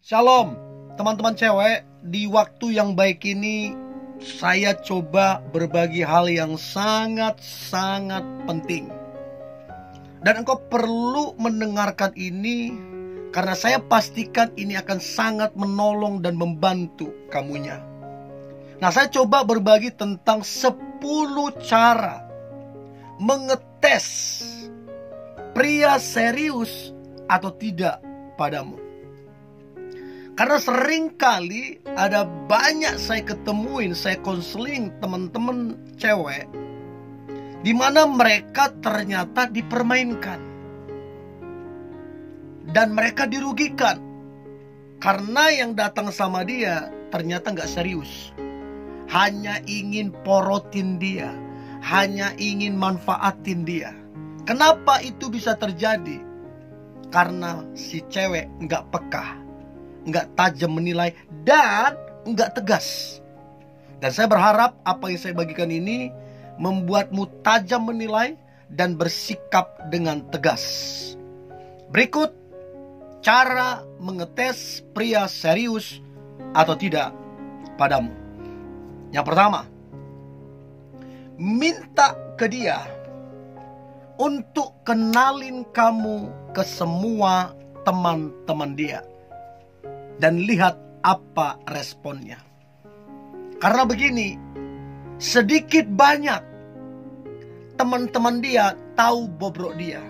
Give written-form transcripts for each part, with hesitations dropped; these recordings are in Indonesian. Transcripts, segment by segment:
Shalom, teman-teman cewek. Di waktu yang baik ini, saya coba berbagi hal yang sangat-sangat penting. Dan engkau perlu mendengarkan ini, karena saya pastikan ini akan sangat menolong dan membantu kamunya. Nah, saya coba berbagi tentang 10 cara mengetes pria serius atau tidak padamu. Karena seringkali ada banyak saya ketemuin, saya konseling teman-teman cewek, di mana mereka ternyata dipermainkan. Dan mereka dirugikan. Karena yang datang sama dia ternyata gak serius. Hanya ingin porotin dia. Hanya ingin manfaatin dia. Kenapa itu bisa terjadi? Karena si cewek gak peka, nggak tajam menilai, dan nggak tegas. Dan saya berharap apa yang saya bagikan ini membuatmu tajam menilai dan bersikap dengan tegas. Berikut cara mengetes pria serius atau tidak padamu. Yang pertama, minta ke dia untuk kenalin kamu ke semua teman-teman dia. Dan lihat apa responnya. Karena begini, sedikit banyak teman-teman dia tahu bobrok dia.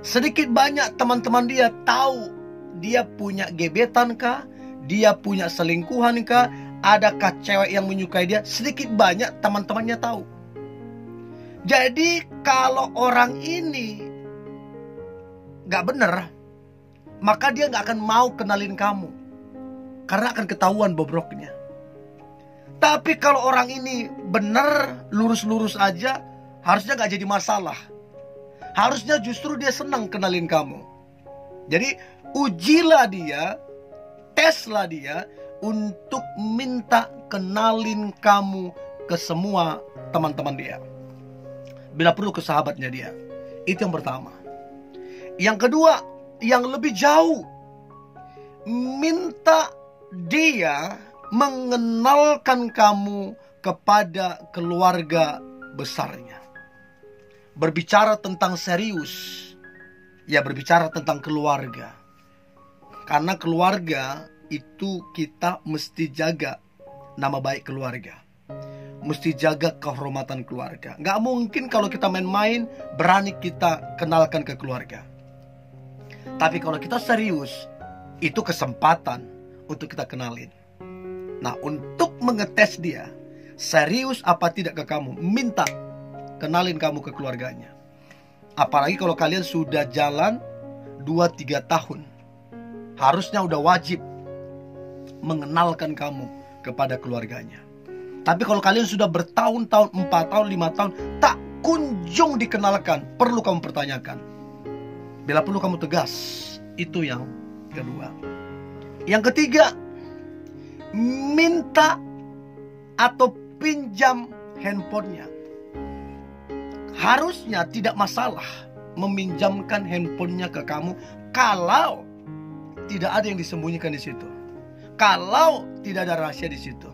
Sedikit banyak teman-teman dia tahu dia punya gebetan kah, dia punya selingkuhan kah, adakah cewek yang menyukai dia. Sedikit banyak teman-temannya tahu. Jadi kalau orang ini gak bener, maka dia gak akan mau kenalin kamu, karena akan ketahuan bobroknya. Tapi kalau orang ini benar, lurus-lurus aja, harusnya gak jadi masalah. Harusnya justru dia senang kenalin kamu. Jadi ujilah dia, teslah dia untuk minta kenalin kamu ke semua teman-teman dia. Bila perlu ke sahabatnya dia. Itu yang pertama. Yang kedua, yang lebih jauh, minta dia mengenalkan kamu kepada keluarga besarnya. Berbicara tentang serius, ya berbicara tentang keluarga. Karena keluarga itu kita mesti jaga nama baik keluarga, mesti jaga kehormatan keluarga. Gak mungkin kalau kita main-main berani kita kenalkan ke keluarga. Tapi kalau kita serius, itu kesempatan untuk kita kenalin. Nah, untuk mengetes dia serius apa tidak ke kamu, minta kenalin kamu ke keluarganya. Apalagi kalau kalian sudah jalan 2-3 tahun, harusnya udah wajib mengenalkan kamu kepada keluarganya. Tapi kalau kalian sudah bertahun-tahun, 4 tahun, 5 tahun, tak kunjung dikenalkan, perlu kamu pertanyakan. Bila perlu kamu tegas. Itu yang kedua. Yang ketiga, minta atau pinjam handphonenya. Harusnya tidak masalah meminjamkan handphonenya ke kamu kalau tidak ada yang disembunyikan di situ. Kalau tidak ada rahasia di situ.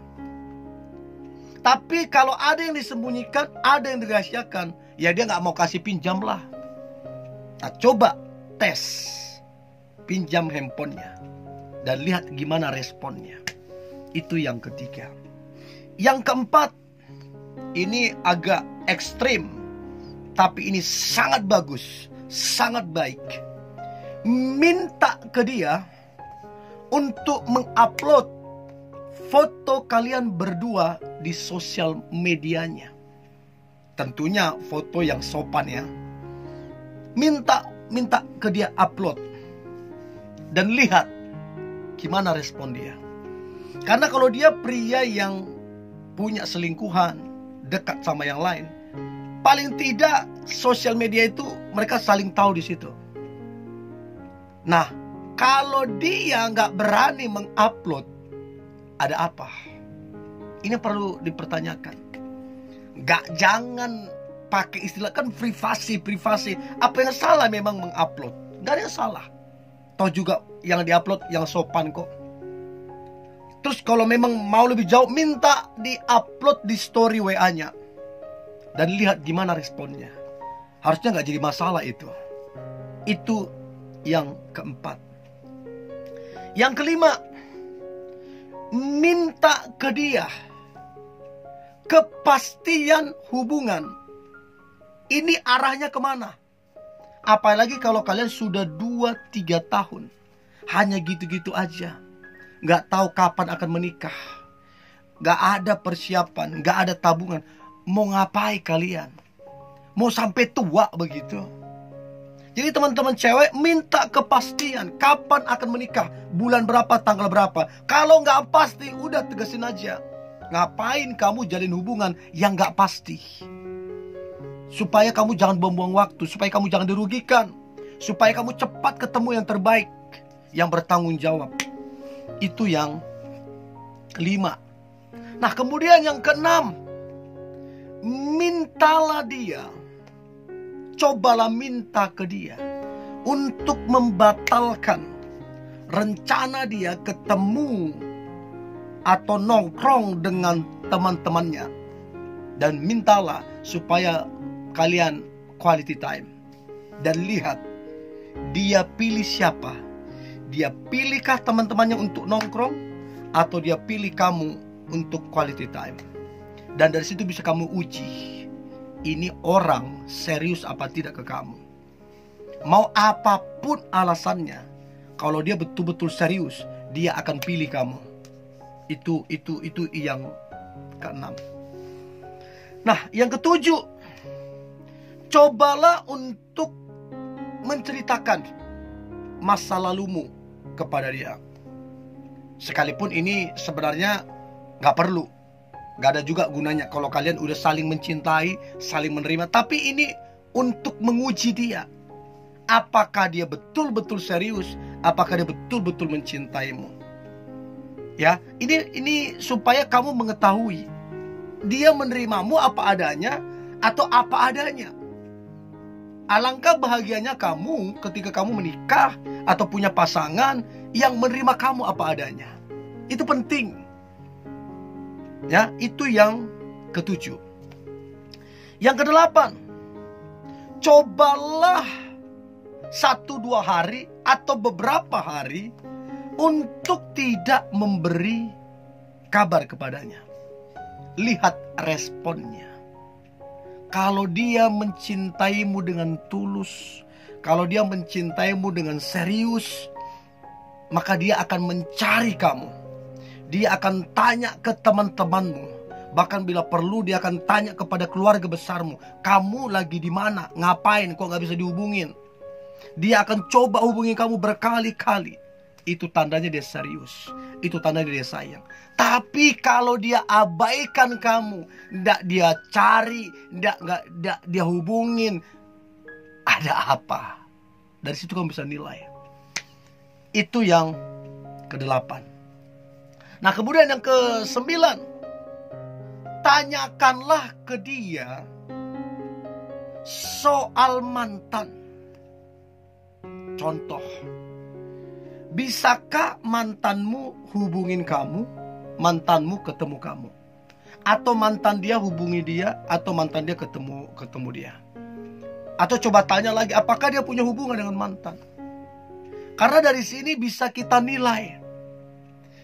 Tapi kalau ada yang disembunyikan, ada yang dirahasiakan, ya dia nggak mau kasih pinjam lah. Nah, coba tes, pinjam handphonenya, dan lihat gimana responnya. Itu yang ketiga. Yang keempat, ini agak ekstrim, tapi ini sangat bagus, sangat baik. Minta ke dia untuk mengupload foto kalian berdua di sosial medianya. Tentunya foto yang sopan ya. Minta ke dia upload. Dan lihat gimana respon dia. Karena kalau dia pria yang punya selingkuhan, dekat sama yang lain, paling tidak sosial media itu mereka saling tahu di situ. Nah, kalau dia nggak berani mengupload, ada apa? Ini perlu dipertanyakan. Jangan pakai istilah kan privasi. Apa yang salah memang mengupload? Gak ada yang salah. Toh juga yang diupload yang sopan kok. Terus kalau memang mau lebih jauh, minta diupload di story WA-nya. Dan lihat gimana responnya. Harusnya nggak jadi masalah itu. Itu yang keempat. Yang kelima, minta ke dia kepastian hubungan. Ini arahnya kemana? Apalagi kalau kalian sudah 2-3 tahun hanya gitu-gitu aja, gak tahu kapan akan menikah, gak ada persiapan, gak ada tabungan. Mau ngapain kalian? Mau sampai tua begitu? Jadi teman-teman cewek, minta kepastian kapan akan menikah, bulan berapa, tanggal berapa. Kalau gak pasti, udah tegasin aja. Ngapain kamu jalin hubungan yang gak pasti? Supaya kamu jangan buang-buang waktu, supaya kamu jangan dirugikan, supaya kamu cepat ketemu yang terbaik, yang bertanggung jawab. Itu yang kelima. Nah, kemudian yang keenam, mintalah dia, cobalah minta ke dia untuk membatalkan rencana dia ketemu atau nongkrong dengan teman-temannya. Dan mintalah supaya kalian quality time. Dan lihat, dia pilih siapa? Dia pilihkah teman-temannya untuk nongkrong, atau dia pilih kamu untuk quality time? Dan dari situ bisa kamu uji, ini orang serius apa tidak ke kamu. Mau apapun alasannya, kalau dia betul-betul serius, dia akan pilih kamu. Itu yang keenam. Nah, yang ketujuh, cobalah untuk menceritakan masa lalumu kepada dia. Sekalipun ini sebenarnya gak perlu, gak ada juga gunanya kalau kalian udah saling mencintai, saling menerima. Tapi ini untuk menguji dia. Apakah dia betul-betul serius? Apakah dia betul-betul mencintaimu? Ya, ini supaya kamu mengetahui dia menerimamu apa adanya atau apa adanya. Alangkah bahagianya kamu ketika kamu menikah atau punya pasangan yang menerima kamu apa adanya. Itu penting. Ya, itu yang ketujuh. Yang kedelapan, cobalah 1-2 hari atau beberapa hari untuk tidak memberi kabar kepadanya. Lihat responnya. Kalau dia mencintaimu dengan tulus, kalau dia mencintaimu dengan serius, maka dia akan mencari kamu. Dia akan tanya ke teman-temanmu. Bahkan bila perlu dia akan tanya kepada keluarga besarmu. Kamu lagi di mana? Ngapain? Kok gak bisa dihubungin? Dia akan coba hubungi kamu berkali-kali. Itu tandanya dia serius. Itu tandanya dia sayang. Tapi kalau dia abaikan kamu, nggak dia cari, nggak dia hubungin, ada apa? Dari situ kamu bisa nilai. Itu yang ke-8. Nah, kemudian yang ke-9, tanyakanlah ke dia soal mantan. Contoh, bisakah mantanmu hubungin kamu, mantanmu ketemu kamu, atau mantan dia hubungi dia, atau mantan dia ketemu dia? Atau coba tanya lagi, apakah dia punya hubungan dengan mantan? Karena dari sini bisa kita nilai.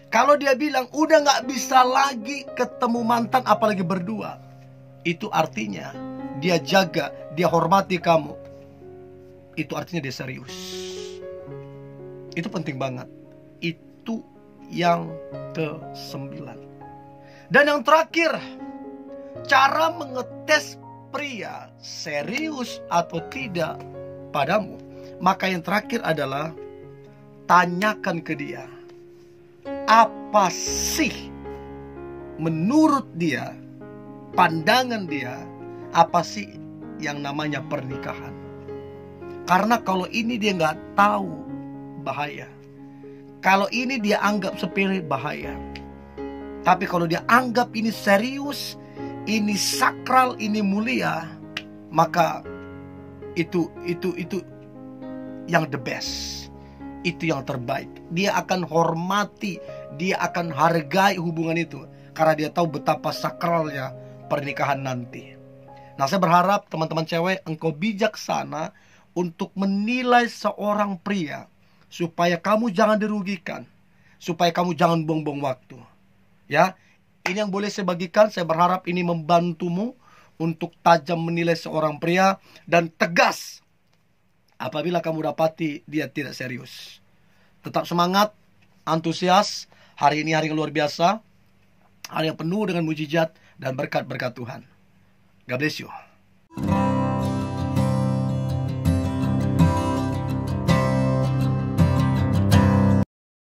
Kalau dia bilang udah gak bisa lagi ketemu mantan apalagi berdua, itu artinya dia jaga, dia hormati kamu. Itu artinya dia serius. Itu penting banget. Itu yang ke-9. Dan yang terakhir, cara mengetes pria serius atau tidak padamu. Maka yang terakhir adalah tanyakan ke dia, apa sih menurut dia, pandangan dia, apa sih yang namanya pernikahan. Karena kalau ini dia gak tahu, bahaya. Kalau ini dia anggap sepele, bahaya. Tapi kalau dia anggap ini serius, ini sakral, ini mulia, maka itu yang the best. itu yang terbaik. Dia akan hormati, dia akan hargai hubungan itu, karena dia tahu betapa sakralnya pernikahan nanti. Nah, saya berharap teman-teman cewek, engkau bijaksana untuk menilai seorang pria, supaya kamu jangan dirugikan, supaya kamu jangan buang-buang waktu. Ya, ini yang boleh saya bagikan. Saya berharap ini membantumu untuk tajam menilai seorang pria dan tegas apabila kamu dapati dia tidak serius. Tetap semangat, antusias. Hari ini hari yang luar biasa, hari yang penuh dengan mujizat dan berkat-berkat Tuhan. God bless you.